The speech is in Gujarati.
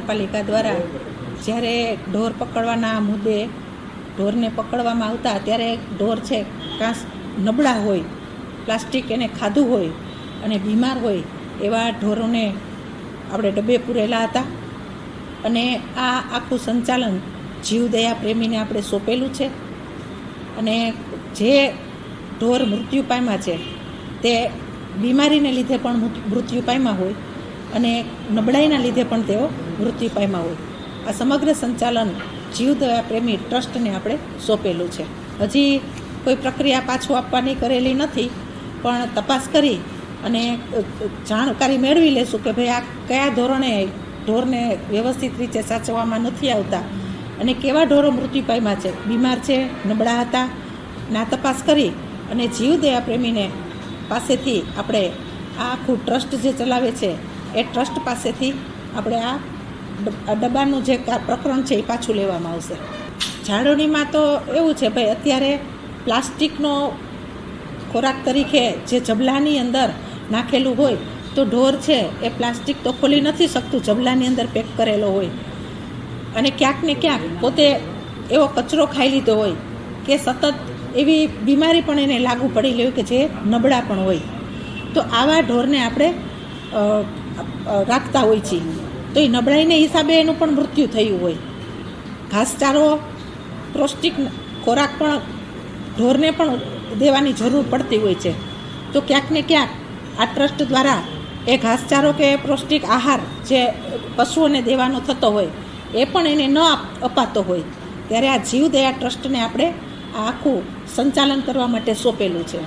નગરપાલિકા દ્વારા જ્યારે ઢોર પકડવાના મુદ્દે ઢોરને પકડવામાં આવતા ત્યારે ઢોર છે કાં નબળા હોય, પ્લાસ્ટિક એને ખાધું હોય અને બીમાર હોય એવા ઢોરોને આપણે ડબ્બે પૂરેલા હતા. અને આ આખું સંચાલન જીવદયા પ્રેમીને આપણે સોંપેલું છે. અને જે ઢોર મૃત્યુ પામ્યા છે તે બીમારીને લીધે પણ મૃત્યુ પામ્યા હોય અને નબળાઈના લીધે પણ તેઓ મૃત્યુ પામ્યા હોય. આ સમગ્ર સંચાલન જીવદયા પ્રેમી ટ્રસ્ટને આપણે સોંપેલું છે. હજી કોઈ પ્રક્રિયા પાછું આપવાની કરેલી નથી, પણ તપાસ કરી અને જાણકારી મેળવી લેશું કે ભાઈ આ કયા ધોરણે ઢોરને વ્યવસ્થિત રીતે સાચવવામાં નથી આવતા અને કેવા ઢોરો મૃત્યુ પામ્યા છે, બીમાર છે, નબળા હતા. ના તપાસ કરી અને જીવદયા પ્રેમીને પાસેથી આપણે આ આખું ટ્રસ્ટ જે ચલાવે છે એ ટ્રસ્ટ પાસેથી આપણે આ ડબ્બાનું જે પ્રકરણ છે એ પાછું લેવામાં આવશે. જાળવણીમાં તો એવું છે ભાઈ, અત્યારે પ્લાસ્ટિકનો ખોરાક તરીકે જે જબલાની અંદર નાખેલું હોય તો ઢોર છે એ પ્લાસ્ટિક તો ખોલી નથી શકતું, જબલાની અંદર પેક કરેલો હોય અને ક્યાંક ને ક્યાંક પોતે એવો કચરો ખાઈ લીધો હોય કે સતત એવી બીમારી પણ એને લાગુ પડી હોય કે જે નબળા પણ હોય. તો આવા ઢોરને આપણે રાખતા હોય છીએ તો એ નબળાઈને હિસાબે એનું પણ મૃત્યુ થયું હોય. ઘાસચારો, પૌષ્ટિક ખોરાક પણ ઢોરને પણ દેવાની જરૂર પડતી હોય છે. તો ક્યાંક ને ક્યાંક આ ટ્રસ્ટ દ્વારા એ ઘાસચારો કે પૌષ્ટિક આહાર જે પશુઓને દેવાનો થતો હોય એ પણ એને ન અપાતો હોય ત્યારે આ જીવદયા ટ્રસ્ટને આપણે આ આખું સંચાલન કરવા માટે સોંપેલું છે.